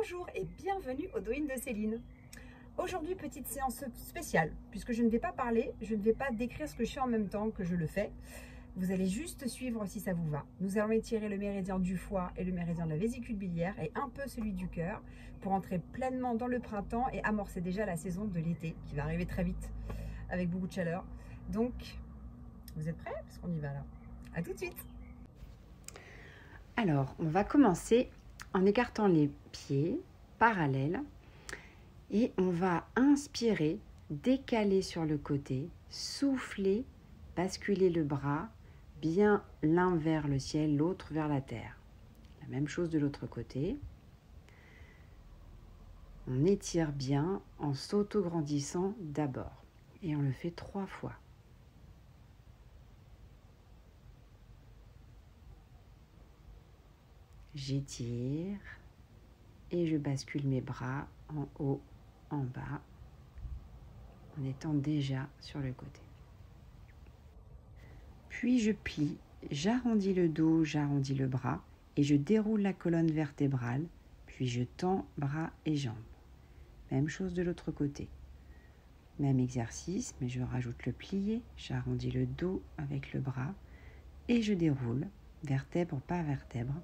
Bonjour et bienvenue au Douyin de Céline. Aujourd'hui, petite séance spéciale, puisque je ne vais pas parler, je ne vais pas décrire ce que je fais en même temps que je le fais. Vous allez juste suivre si ça vous va. Nous allons étirer le méridien du foie et le méridien de la vésicule biliaire et un peu celui du cœur pour entrer pleinement dans le printemps et amorcer déjà la saison de l'été qui va arriver très vite avec beaucoup de chaleur. Donc, vous êtes prêts? Parce qu'on y va là. À tout de suite. Alors, on va commencer en écartant les pieds parallèles et on va inspirer, décaler sur le côté, souffler, basculer le bras, bien l'un vers le ciel, l'autre vers la terre. La même chose de l'autre côté. On étire bien en s'auto-grandissant d'abord et on le fait 3 fois. J'étire et je bascule mes bras en haut, en bas, en étant déjà sur le côté. Puis je plie, j'arrondis le dos, j'arrondis le bras et je déroule la colonne vertébrale, puis je tends bras et jambes. Même chose de l'autre côté. Même exercice, mais je rajoute le plié, j'arrondis le dos avec le bras et je déroule, vertèbre par vertèbre,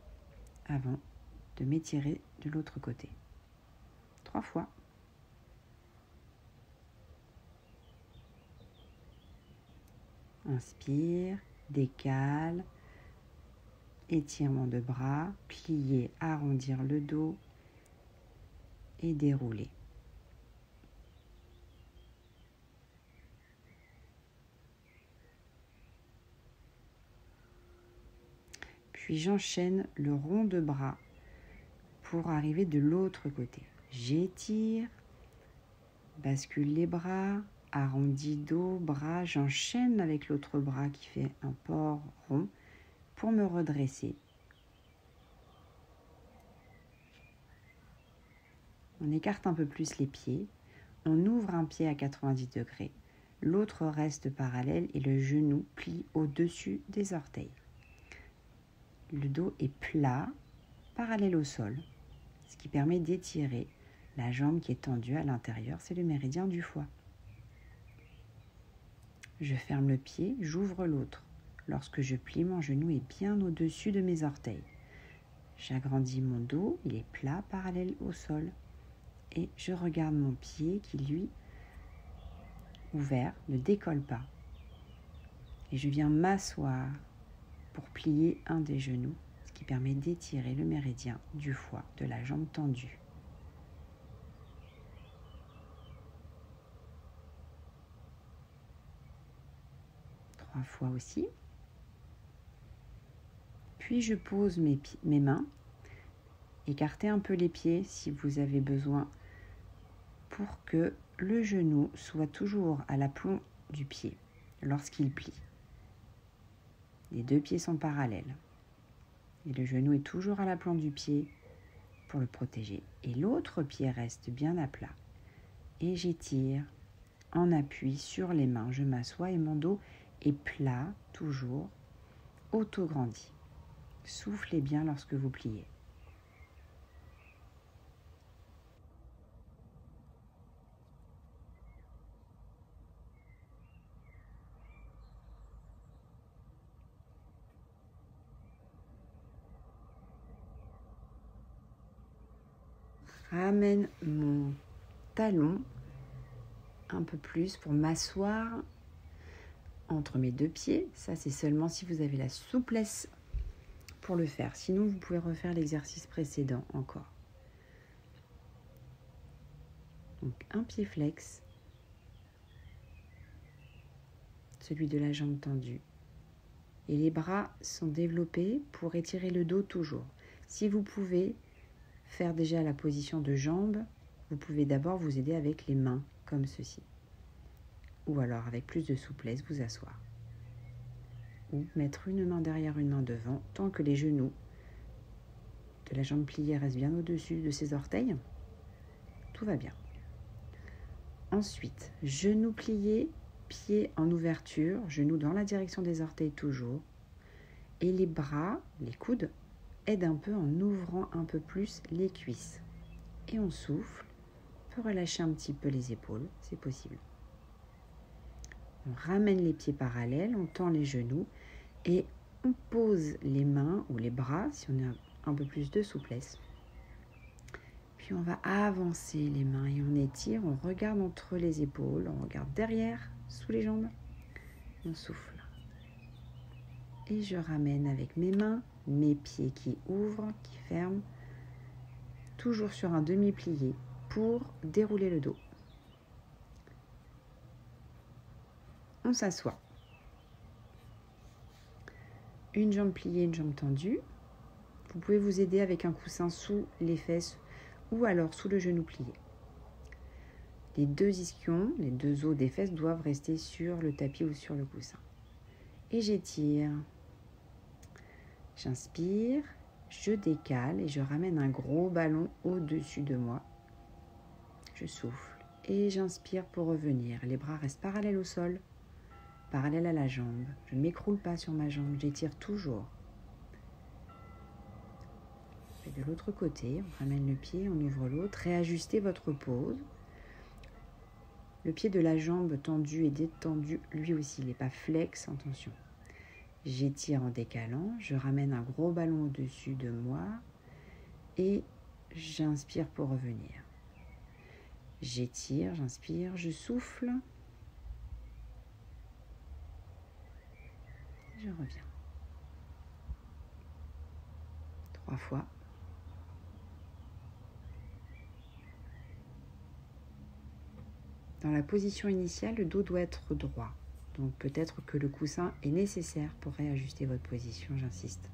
avant de m'étirer de l'autre côté. 3 fois. Inspire, décale, étirement de bras, plier, arrondir le dos et dérouler. Puis j'enchaîne le rond de bras pour arriver de l'autre côté. J'étire, bascule les bras, arrondi dos, bras, j'enchaîne avec l'autre bras qui fait un port rond pour me redresser. On écarte un peu plus les pieds, on ouvre un pied à 90 degrés, l'autre reste parallèle et le genou plie au-dessus des orteils. Le dos est plat, parallèle au sol, ce qui permet d'étirer la jambe qui est tendue à l'intérieur, c'est le méridien du foie. Je ferme le pied, j'ouvre l'autre. Lorsque je plie, mon genou est bien au-dessus de mes orteils. J'agrandis mon dos, il est plat, parallèle au sol. Et je regarde mon pied qui, lui, ouvert, ne décolle pas. Et je viens m'asseoir pour plier un des genoux, ce qui permet d'étirer le méridien du foie, de la jambe tendue. Trois fois aussi. Puis je pose mes mains, écartez un peu les pieds si vous avez besoin pour que le genou soit toujours à l'aplomb du pied lorsqu'il plie. Les 2 pieds sont parallèles et le genou est toujours à l'aplomb du pied pour le protéger. Et l'autre pied reste bien à plat. Et j'étire en appui sur les mains. Je m'assois et mon dos est plat, toujours, auto-grandi. Soufflez bien lorsque vous pliez. Ramène mon talon un peu plus pour m'asseoir entre mes 2 pieds. Ça, c'est seulement si vous avez la souplesse pour le faire. Sinon, vous pouvez refaire l'exercice précédent encore. Donc, un pied flex, celui de la jambe tendue. Et les bras sont développés pour étirer le dos toujours. Si vous pouvez faire déjà la position de jambe, vous pouvez d'abord vous aider avec les mains, comme ceci. Ou alors, avec plus de souplesse, vous asseoir. Ou mettre une main derrière, une main devant, tant que les genoux de la jambe pliée restent bien au-dessus de ses orteils. Tout va bien. Ensuite, genoux pliés, pieds en ouverture, genoux dans la direction des orteils toujours. Et les bras, les coudes, aident un peu en ouvrant un peu plus les cuisses. et on souffle. On peut relâcher un petit peu les épaules, c'est possible. On ramène les pieds parallèles, on tend les genoux et on pose les mains ou les bras si on a un peu plus de souplesse. Puis on va avancer les mains et on étire, on regarde entre les épaules, on regarde derrière, sous les jambes. On souffle. Et je ramène avec mes mains, mes pieds qui ouvrent, qui ferment, toujours sur un demi-plié pour dérouler le dos. On s'assoit. Une jambe pliée, une jambe tendue. Vous pouvez vous aider avec un coussin sous les fesses ou alors sous le genou plié. Les deux ischions, les deux os des fesses doivent rester sur le tapis ou sur le coussin. Et j'étire. J'inspire, je décale et je ramène un gros ballon au-dessus de moi. Je souffle et j'inspire pour revenir. Les bras restent parallèles au sol, parallèles à la jambe. Je ne m'écroule pas sur ma jambe, j'étire toujours. Et de l'autre côté, on ramène le pied, on ouvre l'autre. Réajustez votre pose. Le pied de la jambe tendu et détendu, lui aussi, il n'est pas flex, attention. J'étire en décalant, je ramène un gros ballon au-dessus de moi et j'inspire pour revenir. J'étire, j'inspire, je souffle. Je reviens. 3 fois. Dans la position initiale, le dos doit être droit. Donc peut-être que le coussin est nécessaire pour réajuster votre position, j'insiste.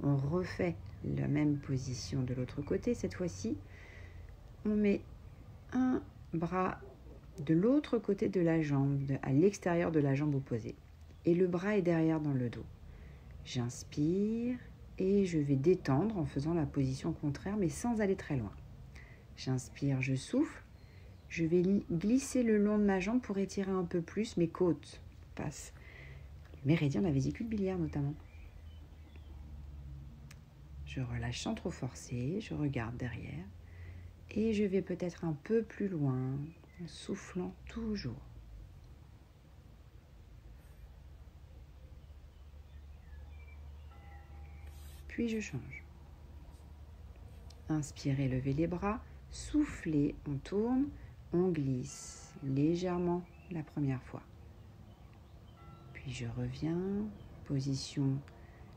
On refait la même position de l'autre côté. Cette fois-ci, on met un bras de l'autre côté de la jambe, à l'extérieur de la jambe opposée. Et le bras est derrière dans le dos. J'inspire et je vais détendre en faisant la position contraire, mais sans aller très loin. J'inspire, je souffle. Je vais glisser le long de ma jambe pour étirer un peu plus mes côtes. Passe le méridien de la vésicule biliaire notamment. Je relâche sans trop forcer, je regarde derrière et je vais peut-être un peu plus loin en soufflant toujours. Puis je change. Inspirez, levez les bras, soufflez, on tourne. On glisse légèrement la première fois. Puis je reviens, position,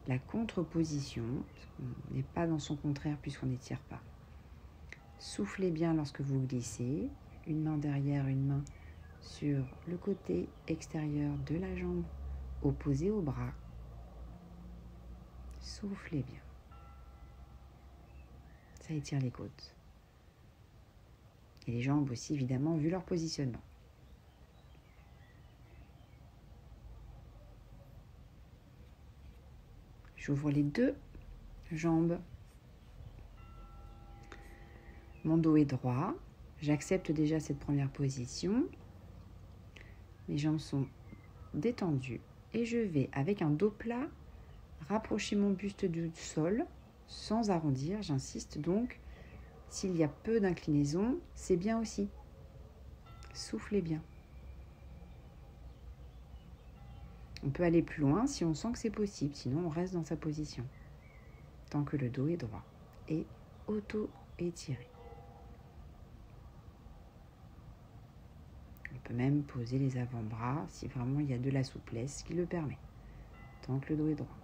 la contre-position. On n'est pas dans son contraire puisqu'on n'étire pas. Soufflez bien lorsque vous glissez. Une main derrière, une main sur le côté extérieur de la jambe opposée au bras. Soufflez bien. Ça étire les côtes. Et les jambes aussi, évidemment, vu leur positionnement. J'ouvre les deux jambes. Mon dos est droit. J'accepte déjà cette première position. Mes jambes sont détendues. Et je vais, avec un dos plat, rapprocher mon buste du sol, sans arrondir. J'insiste donc. S'il y a peu d'inclinaison, c'est bien aussi. Soufflez bien. On peut aller plus loin si on sent que c'est possible, sinon on reste dans sa position. Tant que le dos est droit et auto-étiré. On peut même poser les avant-bras si vraiment il y a de la souplesse qui le permet. Tant que le dos est droit.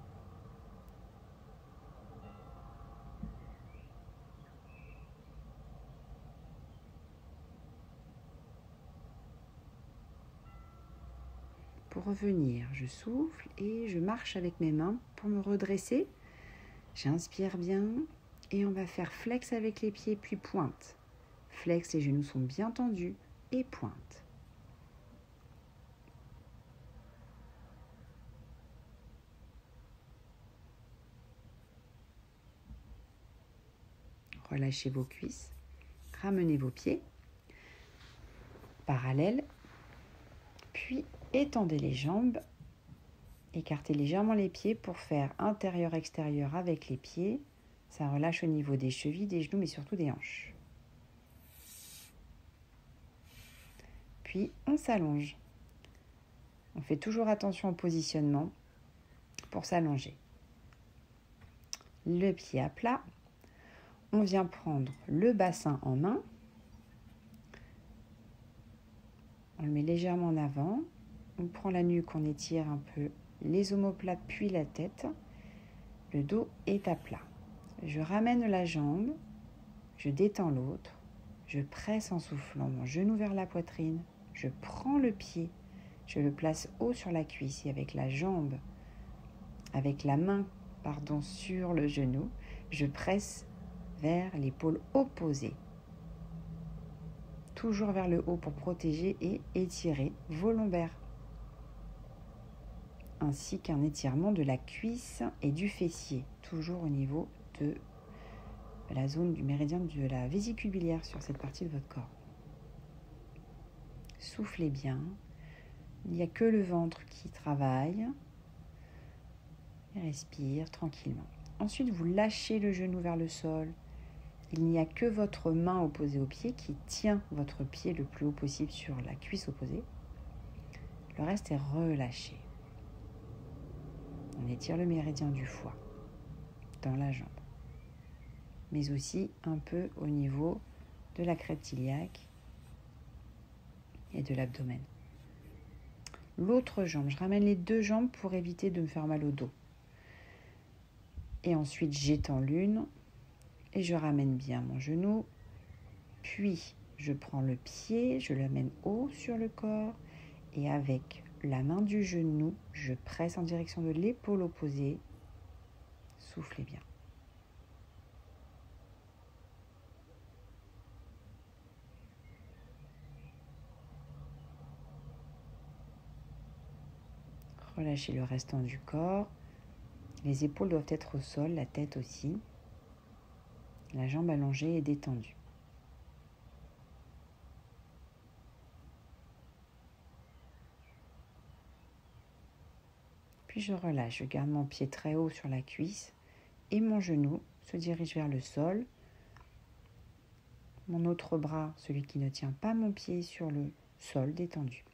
Pour revenir, je souffle et je marche avec mes mains pour me redresser. J'inspire bien et on va faire flex avec les pieds puis pointe. Flex, les genoux sont bien tendus et pointe. Relâchez vos cuisses, ramenez vos pieds parallèles, puis étendez les jambes, écartez légèrement les pieds pour faire intérieur-extérieur avec les pieds. Ça relâche au niveau des chevilles, des genoux, mais surtout des hanches. puis on s'allonge. On fait toujours attention au positionnement pour s'allonger. Le pied à plat. On vient prendre le bassin en main. On le met légèrement en avant. On prend la nuque, on étire un peu les omoplates puis la tête. Le dos est à plat. Je ramène la jambe. Je détends l'autre. Je presse en soufflant mon genou vers la poitrine. Je prends le pied. Je le place haut sur la cuisse et avec la jambe, avec la main, sur le genou, je presse vers l'épaule opposée. Toujours vers le haut pour protéger et étirer vos lombaires. Ainsi qu'un étirement de la cuisse et du fessier, toujours au niveau de la zone du méridien de la vésicule biliaire sur cette partie de votre corps. Soufflez bien. Il n'y a que le ventre qui travaille. Et respire tranquillement. Ensuite, vous lâchez le genou vers le sol. Il n'y a que votre main opposée au pied qui tient votre pied le plus haut possible sur la cuisse opposée. Le reste est relâché. On étire le méridien du foie dans la jambe, mais aussi un peu au niveau de la crête iliaque et de l'abdomen. L'autre jambe, je ramène les deux jambes pour éviter de me faire mal au dos. Et ensuite, j'étends l'une et je ramène bien mon genou. Puis, je prends le pied, je l'amène haut sur le corps et avec la main du genou, je presse en direction de l'épaule opposée. Soufflez bien. Relâchez le restant du corps. Les épaules doivent être au sol, la tête aussi. La jambe allongée et détendue. Puis je relâche, je garde mon pied très haut sur la cuisse et mon genou se dirige vers le sol. Mon autre bras, celui qui ne tient pas mon pied, sur le sol détendu.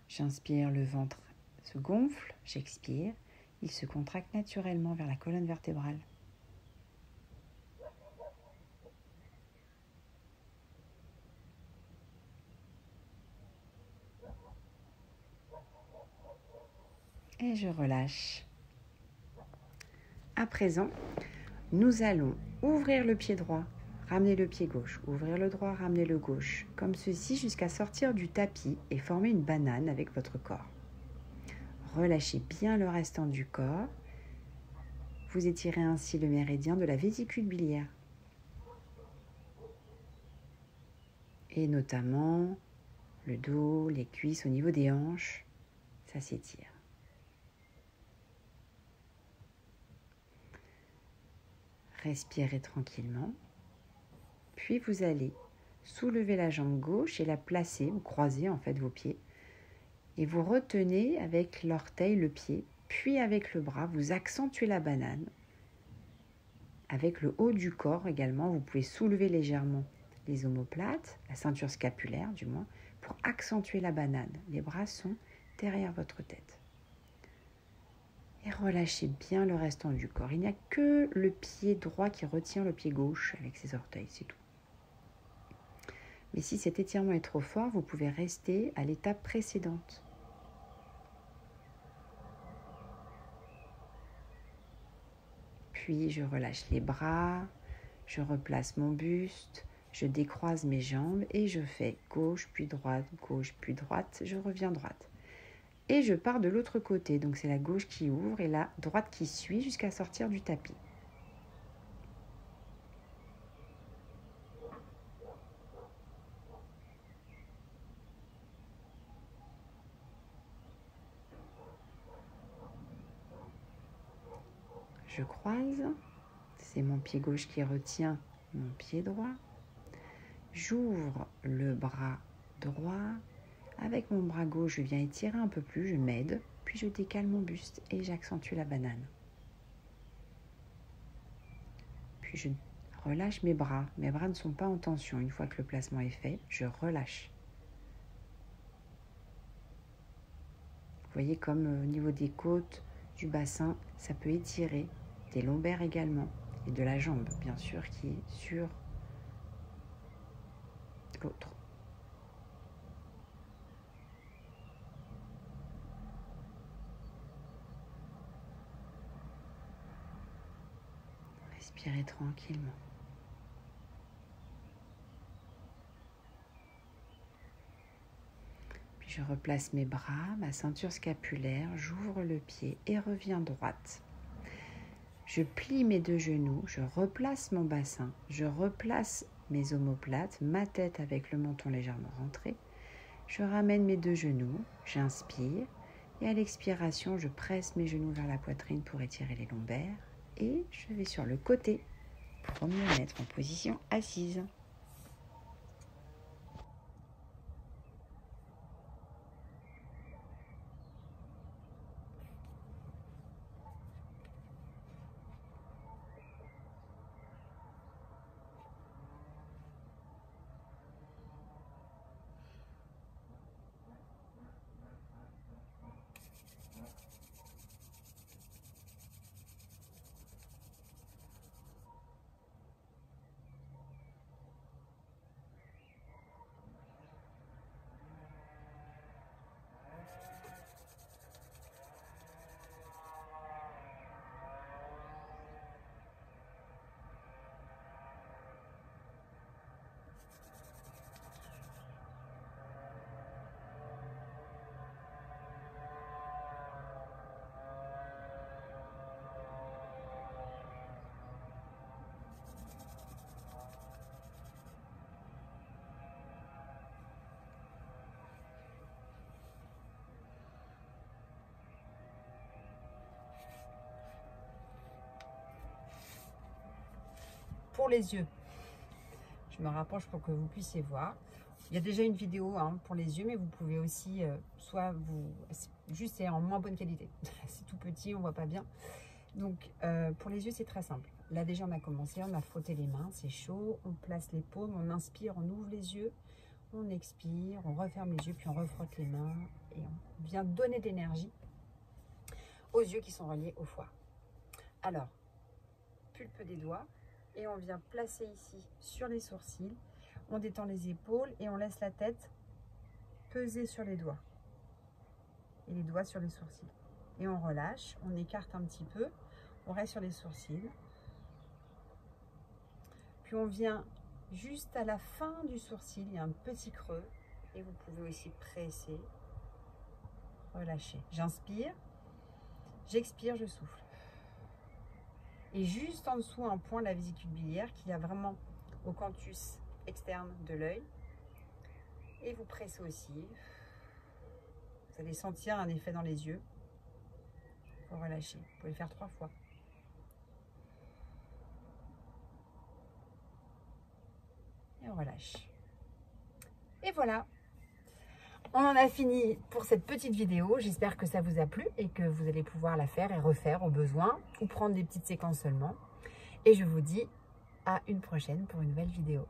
J'inspire, le ventre se gonfle, j'expire, il se contracte naturellement vers la colonne vertébrale. Et je relâche. À présent, nous allons ouvrir le pied droit, ramener le pied gauche, ouvrir le droit, ramener le gauche, comme ceci jusqu'à sortir du tapis et former une banane avec votre corps. Relâchez bien le restant du corps. Vous étirez ainsi le méridien de la vésicule biliaire. Et notamment le dos, les cuisses au niveau des hanches, ça s'étire. Respirez tranquillement. Puis vous allez soulever la jambe gauche et la placer, ou croiser en fait vos pieds. Et vous retenez avec l'orteil le pied, puis avec le bras, vous accentuez la banane. Avec le haut du corps également, vous pouvez soulever légèrement les omoplates, la ceinture scapulaire du moins, pour accentuer la banane. Les bras sont derrière votre tête. Et relâchez bien le restant du corps. Il n'y a que le pied droit qui retient le pied gauche avec ses orteils, c'est tout. Mais si cet étirement est trop fort, vous pouvez rester à l'étape précédente. Puis je relâche les bras, je replace mon buste, je décroise mes jambes et je fais gauche puis droite, je reviens droite. Et je pars de l'autre côté, donc c'est la gauche qui ouvre et la droite qui suit jusqu'à sortir du tapis. Je croise, c'est mon pied gauche qui retient mon pied droit. J'ouvre le bras droit. Avec mon bras gauche, je viens étirer un peu plus, je m'aide, puis je décale mon buste et j'accentue la banane. Puis je relâche mes bras. Mes bras ne sont pas en tension. Une fois que le placement est fait, je relâche. Vous voyez comme au niveau des côtes, du bassin, ça peut étirer, des lombaires également, et de la jambe, bien sûr, qui est sur l'autre. Respirez tranquillement. Puis je replace mes bras, ma ceinture scapulaire, j'ouvre le pied et reviens droite. Je plie mes deux genoux, je replace mon bassin, je replace mes omoplates, ma tête avec le menton légèrement rentré. Je ramène mes deux genoux, j'inspire et à l'expiration, je presse mes genoux vers la poitrine pour étirer les lombaires et je vais sur le côté pour me mettre en position assise. Pour les yeux, je me rapproche pour que vous puissiez voir. Il y a déjà une vidéo pour les yeux, mais vous pouvez aussi, soit vous, juste c'est en moins bonne qualité. C'est tout petit, on voit pas bien. Donc pour les yeux, c'est très simple. Là déjà, on a commencé, on a frotté les mains, c'est chaud. On place les paumes, on inspire, on ouvre les yeux, on expire, on referme les yeux, puis on refrotte les mains et on vient donner de l'énergie aux yeux qui sont reliés au foie. Alors, pulpe des doigts. Et on vient placer ici sur les sourcils, on détend les épaules et on laisse la tête peser sur les doigts. Et les doigts sur les sourcils. Et on relâche, on écarte un petit peu, on reste sur les sourcils. Puis on vient juste à la fin du sourcil, il y a un petit creux. Et vous pouvez aussi presser, relâcher. J'inspire, j'expire, je souffle. Et juste en dessous, un point de la vésicule biliaire qui a vraiment au canthus externe de l'œil. Et vous pressez aussi. Vous allez sentir un effet dans les yeux. Vous relâchez. Vous pouvez le faire 3 fois. Et on relâche. Et voilà. On en a fini pour cette petite vidéo. J'espère que ça vous a plu et que vous allez pouvoir la faire et refaire au besoin ou prendre des petites séquences seulement. Et je vous dis à une prochaine pour une nouvelle vidéo.